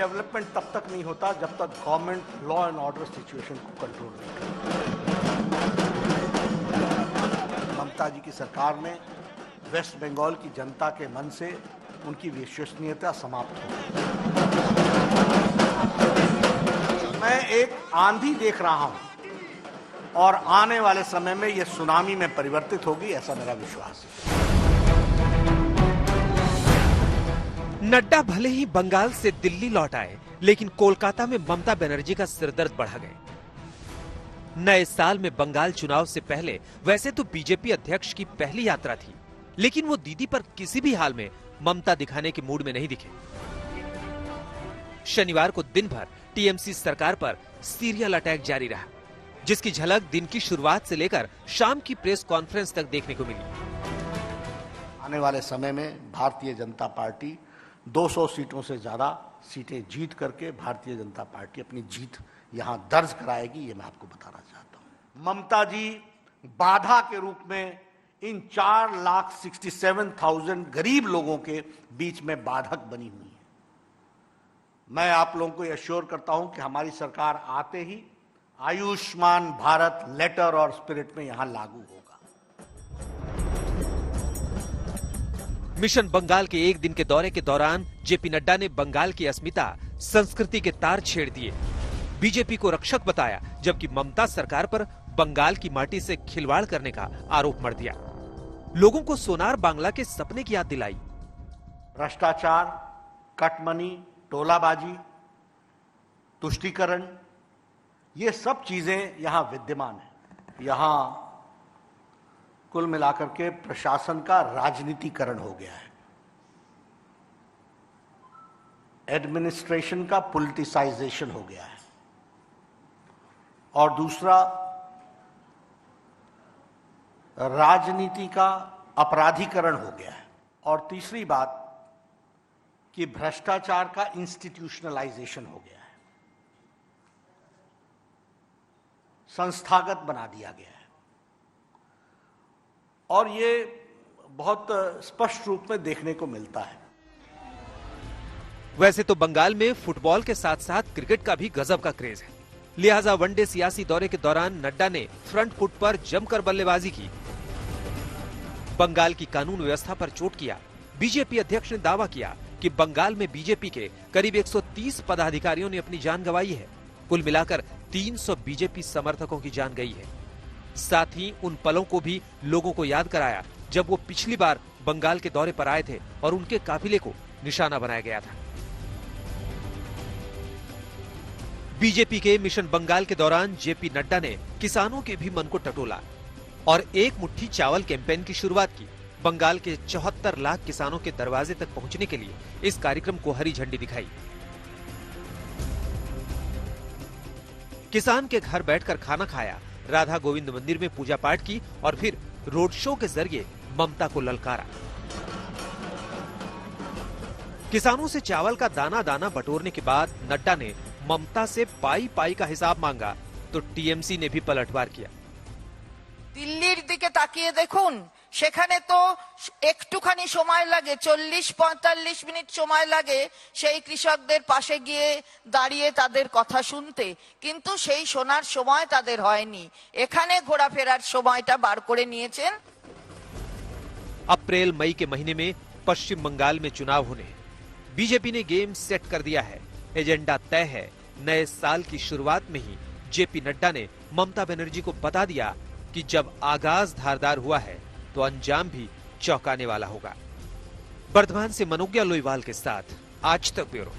Development तब तक नहीं होता जब तक government law and order situation को कंट्रोल नहीं करती। ममता जी की सरकार में वेस्ट बंगाल की जनता के मन से उनकी विश्वसनीयता समाप्त हो गई। मैं एक आंधी देख रहा हूं और आने वाले समय में यह सुनामी में परिवर्तित होगी, ऐसा मेरा विश्वास है। नड्डा भले ही बंगाल से दिल्ली लौट आए, लेकिन कोलकाता में ममता बनर्जी का सिरदर्द बढ़ा गए। नए साल में बंगाल चुनाव से पहले वैसे तो बीजेपी अध्यक्ष की पहली यात्रा थी, लेकिन वो दीदी पर किसी भी हाल में ममता दिखाने के मूड में नहीं दिखे। शनिवार को दिन भर टीएमसी सरकार पर सीरियल अटैक जारी रहा, जिसकी झलक दिन की शुरुआत से लेकर शाम की प्रेस कॉन्फ्रेंस तक देखने को मिली। आने वाले समय में भारतीय जनता पार्टी 200 सीटों से ज्यादा सीटें जीत करके भारतीय जनता पार्टी अपनी जीत यहां दर्ज कराएगी, ये मैं आपको बताना चाहता हूं। ममता जी बाधा के रूप में इन 4,67,000 गरीब लोगों के बीच में बाधक बनी हुई है। मैं आप लोगों को एश्योर करता हूं कि हमारी सरकार आते ही आयुष्मान भारत लेटर और स्पिरिट में यहां लागू होगा। मिशन बंगाल के एक दिन के दौरे के दौरान जेपी नड्डा ने बंगाल की अस्मिता, संस्कृति के तार छेड़ दिए, बीजेपी को रक्षक बताया, जबकि ममता सरकार पर बंगाल की माटी से खिलवाड़ करने का आरोप मढ़ दिया। लोगों को सोनार बांग्ला के सपने की याद दिलाई। भ्रष्टाचार, कटमनी, टोलाबाजी, तुष्टीकरण, ये सब चीजें यहां विद्यमान है। यहां कुल मिलाकर के प्रशासन का राजनीतिकरण हो गया है, एडमिनिस्ट्रेशन का पॉलिटिसाइजेशन हो गया है, और दूसरा राजनीति का अपराधीकरण हो गया है, और तीसरी बात कि भ्रष्टाचार का इंस्टीट्यूशनलाइजेशन हो गया है, संस्थागत बना दिया गया है। और ये बहुत स्पष्ट रूप में देखने को मिलता है। वैसे तो बंगाल में फुटबॉल के साथ साथ क्रिकेट का भी गजब का क्रेज है, लिहाजा वनडे सियासी दौरे के दौरान नड्डा ने फ्रंट फुट पर जमकर बल्लेबाजी की, बंगाल की कानून व्यवस्था पर चोट किया। बीजेपी अध्यक्ष ने दावा किया कि बंगाल में बीजेपी के करीब 130 पदाधिकारियों ने अपनी जान गंवाई है। कुल मिलाकर 300 बीजेपी समर्थकों की जान गई है। साथ ही उन पलों को भी लोगों को याद कराया जब वो पिछली बार बंगाल के दौरे पर आए थे और उनके काफिले को निशाना बनाया गया था। बीजेपी के मिशन बंगाल के दौरान जेपी नड्डा ने किसानों के भी मन को टटोला और एक मुट्ठी चावल कैंपेन की शुरुआत की। बंगाल के 74 लाख किसानों के दरवाजे तक पहुंचने के लिए इस कार्यक्रम को हरी झंडी दिखाई। किसान के घर बैठकर खाना खाया, राधा गोविंद मंदिर में पूजा पाठ की और फिर रोड शो के जरिए ममता को ललकारा। किसानों से चावल का दाना दाना बटोरने के बाद नड्डा ने ममता से पाई पाई का हिसाब मांगा तो टीएमसी ने भी पलटवार किया। दिल्लीर दिके ताकिए देखुन, সেখানে তো একটুখানি সময় লাগে, 40-45 মিনিট সময় লাগে সেই কৃষকদের পাশে গিয়ে দাঁড়িয়ে তাদের কথা শুনতে, কিন্তু সেই শোনার সময় তাদের হয়নি। এখানে ঘোরাফেরার সময়টা বার করে নিয়েছেন। अप्रैल मई के महीने में पश्चिम बंगाल में चुनाव होने हैं। बीजेपी ने गेम सेट कर दिया है, एजेंडा तय है। नए साल की शुरुआत में ही जेपी नड्डा ने ममता बनर्जी को बता दिया कि जब आगाज धारदार हुआ है तो अंजाम भी चौंकाने वाला होगा। बर्धमान से मनोज्ञा लोईवाल के साथ आज तक ब्यूरो।